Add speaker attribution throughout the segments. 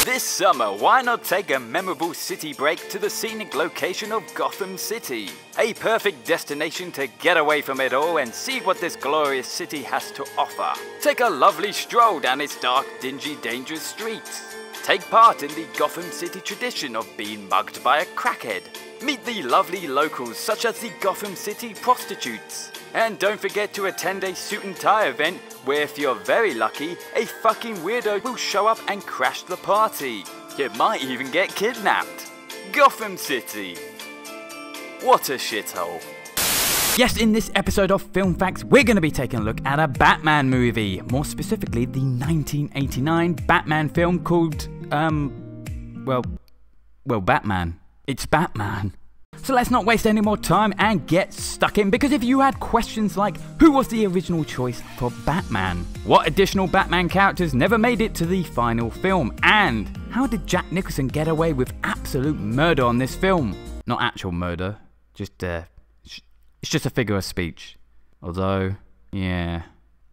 Speaker 1: This summer, why not take a memorable city break to the scenic location of Gotham City? A perfect destination to get away from it all and see what this glorious city has to offer. Take a lovely stroll down its dark, dingy, dangerous streets. Take part in the Gotham City tradition of being mugged by a crackhead. Meet the lovely locals such as the Gotham City prostitutes. And don't forget to attend a suit and tie event where, if you're very lucky, a fucking weirdo will show up and crash the party. You might even get kidnapped. Gotham City. What a shithole.
Speaker 2: Yes, in this episode of Film Facts, we're going to be taking a look at a Batman movie. More specifically, the 1989 Batman film called, Batman. It's Batman. So let's not waste any more time and get stuck in, because if you had questions like, who was the original choice for Batman? What additional Batman characters never made it to the final film? And how did Jack Nicholson get away with absolute murder on this film? Not actual murder, just, it's just a figure of speech. Although, yeah,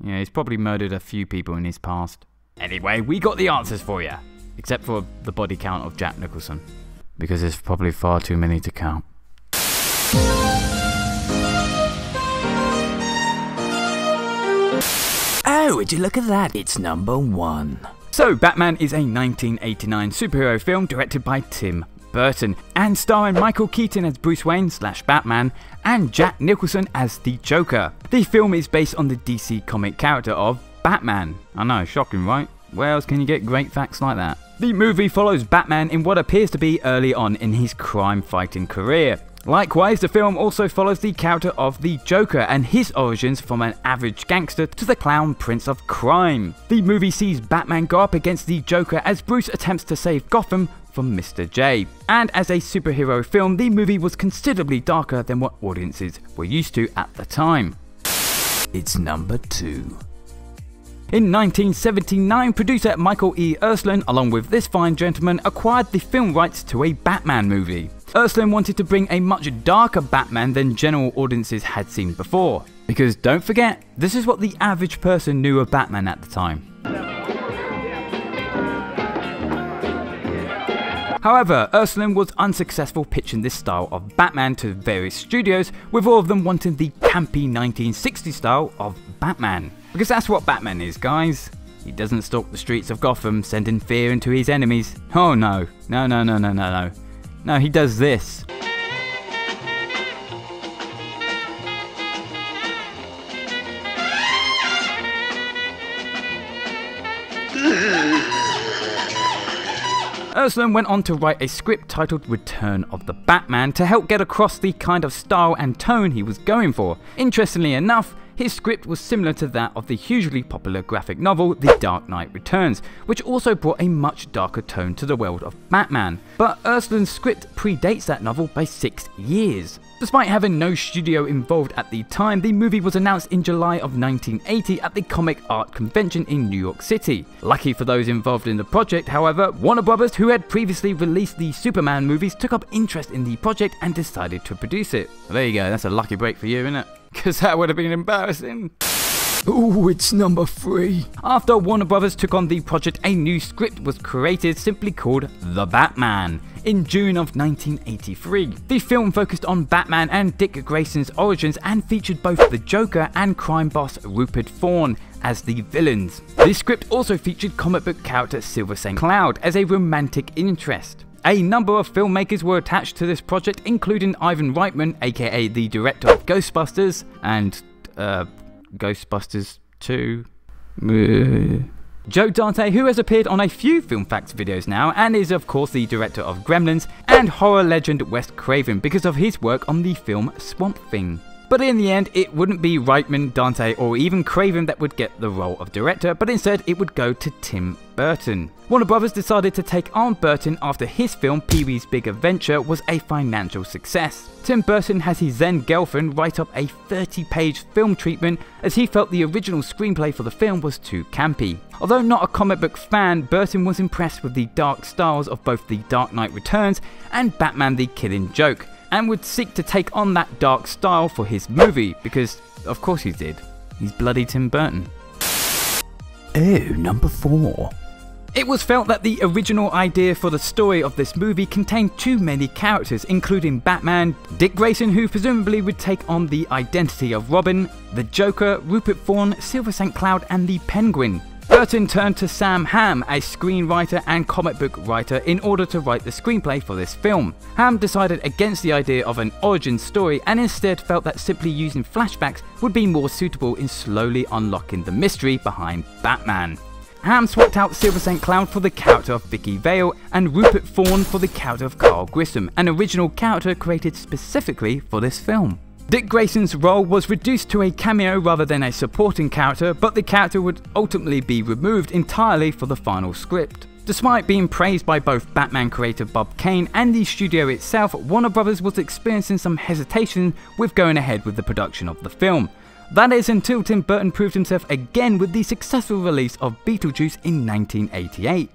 Speaker 2: he's probably murdered a few people in his past. Anyway, we got the answers for you. Except for the body count of Jack Nicholson. Because there's probably far too many to count. Oh, would you look at that? It's number 1. So, Batman is a 1989 superhero film directed by Tim Burton and starring Michael Keaton as Bruce Wayne / Batman and Jack Nicholson as the Joker. The film is based on the DC comic character of Batman. I know, shocking, right? Where else can you get great facts like that? The movie follows Batman in what appears to be early on in his crime-fighting career. Likewise, the film also follows the character of the Joker and his origins from an average gangster to the clown prince of crime. The movie sees Batman go up against the Joker as Bruce attempts to save Gotham from Mr. J. And as a superhero film, the movie was considerably darker than what audiences were used to at the time. It's number 2. In 1979, producer Michael E. Urslin, along with this fine gentleman, acquired the film rights to a Batman movie. Urslin wanted to bring a much darker Batman than general audiences had seen before. Because don't forget, this is what the average person knew of Batman at the time. However, Urslin was unsuccessful pitching this style of Batman to various studios, with all of them wanting the campy 1960s style of Batman. Because that's what Batman is, guys. He doesn't stalk the streets of Gotham, sending fear into his enemies. Oh no. No, he does this. Urslin went on to write a script titled Return of the Batman to help get across the kind of style and tone he was going for. Interestingly enough, his script was similar to that of the hugely popular graphic novel The Dark Knight Returns, which also brought a much darker tone to the world of Batman. But Urslin's script predates that novel by 6 years. Despite having no studio involved at the time, the movie was announced in July of 1980 at the Comic Art Convention in New York City. Lucky for those involved in the project, however, Warner Brothers, who had previously released the Superman movies, took up interest in the project and decided to produce it. Well, there you go, that's a lucky break for you, isn't it? Because that would have been embarrassing. Ooh, it's number 3. After Warner Brothers took on the project, a new script was created simply called The Batman. In June of 1983, the film focused on Batman and Dick Grayson's origins and featured both the Joker and crime boss Rupert Thorne as the villains. The script also featured comic book character Silver St. Cloud as a romantic interest. A number of filmmakers were attached to this project, including Ivan Reitman, aka the director of Ghostbusters and Ghostbusters 2. Joe Dante, who has appeared on a few Film Facts videos now and is of course the director of Gremlins, and horror legend Wes Craven because of his work on the film Swamp Thing. But in the end, it wouldn't be Reitman, Dante, or even Craven that would get the role of director, but instead it would go to Tim Burton. Warner Brothers decided to take on Burton after his film Pee-wee's Big Adventure was a financial success. Tim Burton has his then girlfriend write up a 30-page film treatment as he felt the original screenplay for the film was too campy. Although not a comic book fan, Burton was impressed with the dark styles of both The Dark Knight Returns and Batman the Killing Joke, and would seek to take on that dark style for his movie, because of course he did. He's bloody Tim Burton. Oh, number 4. It was felt that the original idea for the story of this movie contained too many characters, including Batman, Dick Grayson, who presumably would take on the identity of Robin, the Joker, Rupert Thorne, Silver St. Cloud and the Penguin. Burton turned to Sam Hamm, a screenwriter and comic book writer, in order to write the screenplay for this film. Hamm decided against the idea of an origin story and instead felt that simply using flashbacks would be more suitable in slowly unlocking the mystery behind Batman. Hamm swapped out Silver St. Cloud for the character of Vicky Vale and Rupert Thorne for the character of Carl Grissom, an original character created specifically for this film. Dick Grayson's role was reduced to a cameo rather than a supporting character, but the character would ultimately be removed entirely for the final script. Despite being praised by both Batman creator Bob Kane and the studio itself, Warner Bros. Was experiencing some hesitation with going ahead with the production of the film. That is until Tim Burton proved himself again with the successful release of Beetlejuice in 1988.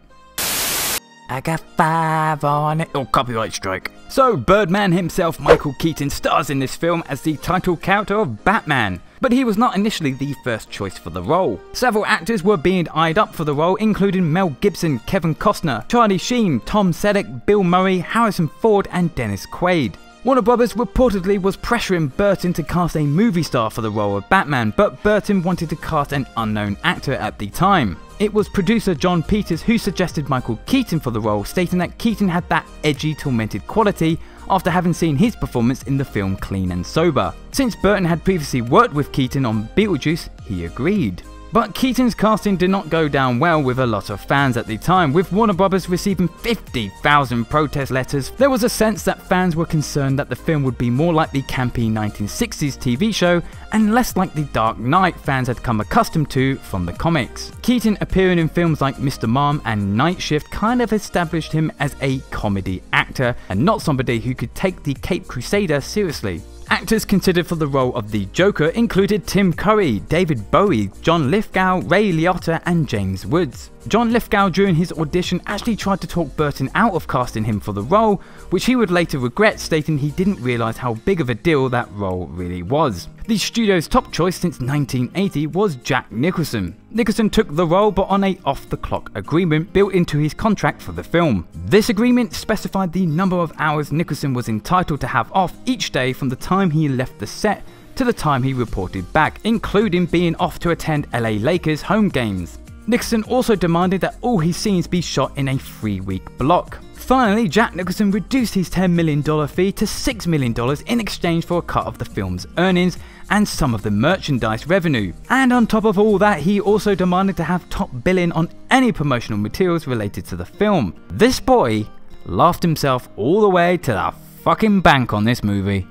Speaker 2: I got 5 on it. Oh, copyright strike. So, Birdman himself, Michael Keaton, stars in this film as the title character of Batman. But he was not initially the first choice for the role. Several actors were being eyed up for the role, including Mel Gibson, Kevin Costner, Charlie Sheen, Tom Selleck, Bill Murray, Harrison Ford and Dennis Quaid. Warner Bros. Reportedly was pressuring Burton to cast a movie star for the role of Batman, but Burton wanted to cast an unknown actor at the time. It was producer John Peters who suggested Michael Keaton for the role, stating that Keaton had that edgy, tormented quality after having seen his performance in the film Clean and Sober. Since Burton had previously worked with Keaton on Beetlejuice, he agreed. But Keaton's casting did not go down well with a lot of fans at the time, with Warner Bros. Receiving 50,000 protest letters. There was a sense that fans were concerned that the film would be more like the campy 1960s TV show and less like the Dark Knight fans had come accustomed to from the comics. Keaton appearing in films like Mr. Mom and Night Shift kind of established him as a comedy actor and not somebody who could take the Caped Crusader seriously. Actors considered for the role of the Joker included Tim Curry, David Bowie, John Lithgow, Ray Liotta and James Woods. John Lithgow during his audition actually tried to talk Burton out of casting him for the role, which he would later regret, stating he didn't realise how big of a deal that role really was. The studio's top choice since 1980 was Jack Nicholson. Nicholson took the role but on a off-the-clock agreement built into his contract for the film. This agreement specified the number of hours Nicholson was entitled to have off each day from the time he left the set to the time he reported back, including being off to attend LA Lakers home games. Nicholson also demanded that all his scenes be shot in a 3-week block. Finally, Jack Nicholson reduced his $10 million fee to $6 million in exchange for a cut of the film's earnings and some of the merchandise revenue. And on top of all that, he also demanded to have top billing on any promotional materials related to the film. This boy laughed himself all the way to the fucking bank on this movie.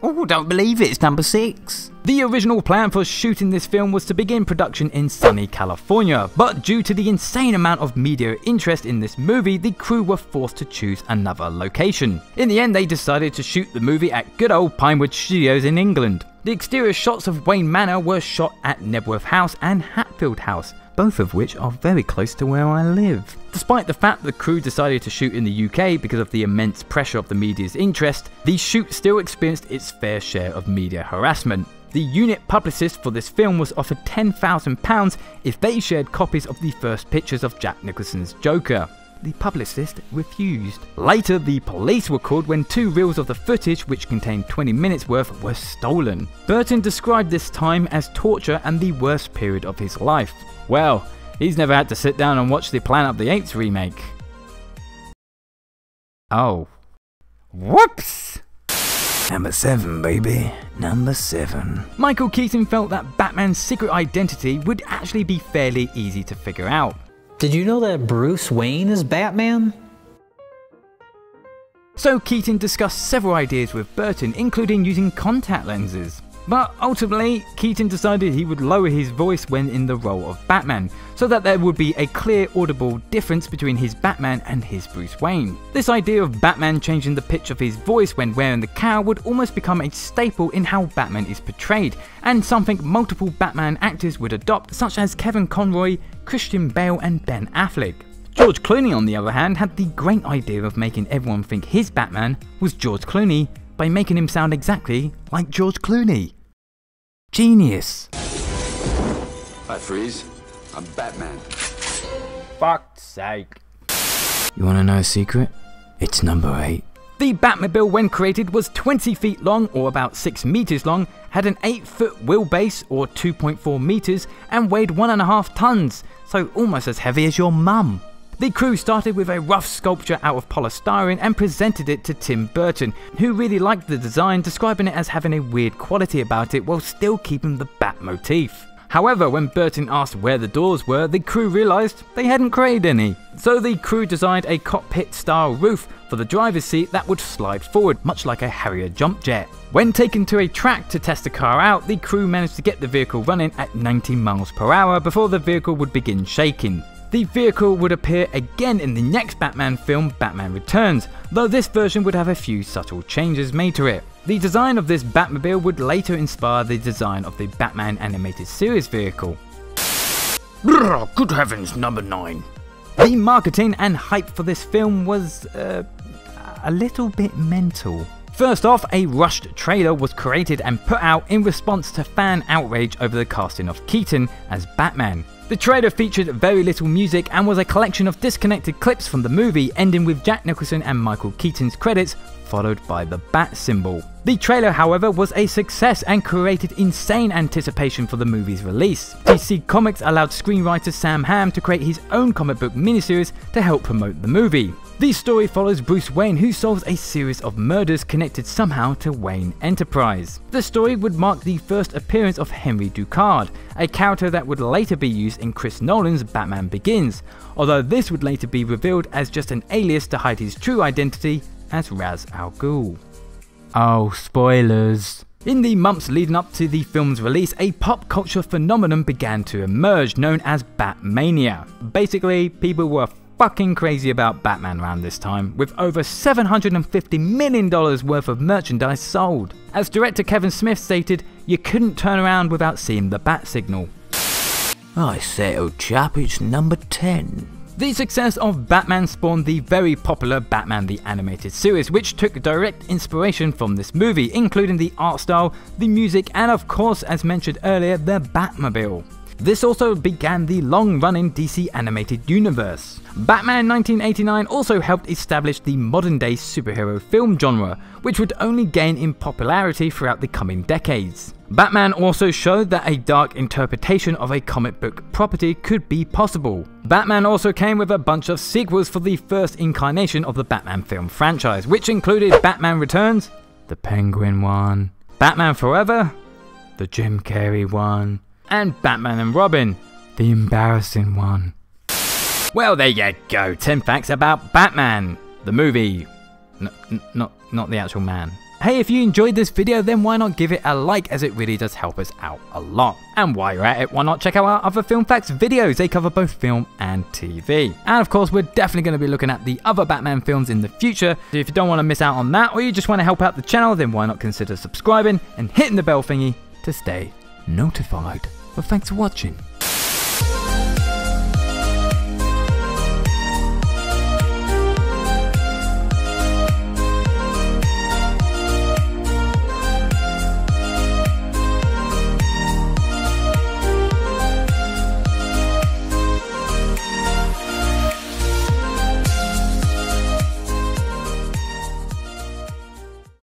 Speaker 2: Oh, don't believe it, it's number 6. The original plan for shooting this film was to begin production in sunny California, but due to the insane amount of media interest in this movie, the crew were forced to choose another location. In the end, they decided to shoot the movie at good old Pinewood Studios in England. The exterior shots of Wayne Manor were shot at Nebworth House and Hatfield House, both of which are very close to where I live. Despite the fact the crew decided to shoot in the UK because of the immense pressure of the media's interest, the shoot still experienced its fair share of media harassment. The unit publicist for this film was offered £10,000 if they shared copies of the first pictures of Jack Nicholson's Joker. The publicist refused. Later, the police were called when 2 reels of the footage, which contained 20 minutes worth, were stolen. Burton described this time as torture and the worst period of his life. Well, he's never had to sit down and watch the Planet of the Apes remake. Oh. Whoops! Number 7, baby. Number 7. Michael Keaton felt that Batman's secret identity would actually be fairly easy to figure out.
Speaker 3: Did you know that Bruce Wayne is Batman?
Speaker 2: So Keaton discussed several ideas with Burton, including using contact lenses. But ultimately, Keaton decided he would lower his voice when in the role of Batman, so that there would be a clear audible difference between his Batman and his Bruce Wayne. This idea of Batman changing the pitch of his voice when wearing the cowl would almost become a staple in how Batman is portrayed, and something multiple Batman actors would adopt, such as Kevin Conroy, Christian Bale and Ben Affleck. George Clooney, on the other hand, had the great idea of making everyone think his Batman was George Clooney by making him sound exactly like George Clooney. Genius.
Speaker 4: Hi, Freeze. I'm Batman.
Speaker 2: Fuck's sake. You wanna know a secret? It's number 8. The Batmobile, when created, was 20 feet long, or about 6 meters long, had an 8-foot wheelbase, or 2.4 meters, and weighed 1.5 tons, so almost as heavy as your mum. The crew started with a rough sculpture out of polystyrene and presented it to Tim Burton, who really liked the design, describing it as having a weird quality about it while still keeping the bat motif. However, when Burton asked where the doors were, the crew realised they hadn't created any. So the crew designed a cockpit-style roof for the driver's seat that would slide forward, much like a Harrier jump jet. When taken to a track to test the car out, the crew managed to get the vehicle running at 90 miles per hour before the vehicle would begin shaking. The vehicle would appear again in the next Batman film, Batman Returns, though this version would have a few subtle changes made to it. The design of this Batmobile would later inspire the design of the Batman animated series vehicle.
Speaker 5: Good heavens, number 9.
Speaker 2: The marketing and hype for this film was a little bit mental. First off, a rushed trailer was created and put out in response to fan outrage over the casting of Keaton as Batman. The trailer featured very little music and was a collection of disconnected clips from the movie, ending with Jack Nicholson and Michael Keaton's credits, followed by the bat symbol. The trailer, however, was a success and created insane anticipation for the movie's release. DC Comics allowed screenwriter Sam Hamm to create his own comic book miniseries to help promote the movie. The story follows Bruce Wayne, who solves a series of murders connected somehow to Wayne Enterprise. The story would mark the first appearance of Henry Ducard, a character that would later be used in Chris Nolan's Batman Begins, although this would later be revealed as just an alias to hide his true identity as Ra's al Ghul. Oh, spoilers. In the months leading up to the film's release, a pop culture phenomenon began to emerge known as Batmania. Basically, people were fucking crazy about Batman around this time, with over $750 million worth of merchandise sold. As director Kevin Smith stated, you couldn't turn around without seeing the bat signal.
Speaker 5: I say, old chap, it's number 10.
Speaker 2: The success of Batman spawned the very popular Batman the Animated Series, which took direct inspiration from this movie, including the art style, the music, and of course, as mentioned earlier, the Batmobile. This also began the long-running DC animated universe. Batman 1989 also helped establish the modern-day superhero film genre, which would only gain in popularity throughout the coming decades. Batman also showed that a dark interpretation of a comic book property could be possible. Batman also came with a bunch of sequels for the first incarnation of the Batman film franchise, which included Batman Returns, the Penguin one, Batman Forever, the Jim Carrey one, and Batman and Robin, the embarrassing one. Well, there you go, 10 facts about Batman, the movie, not the actual man. Hey, if you enjoyed this video, then why not give it a like, as it really does help us out a lot. And while you're at it, why not check out our other Film Facts videos, they cover both film and TV. And of course, we're definitely going to be looking at the other Batman films in the future, so if you don't want to miss out on that, or you just want to help out the channel, then why not consider subscribing and hitting the bell thingy to stay notified. Well, thanks for watching.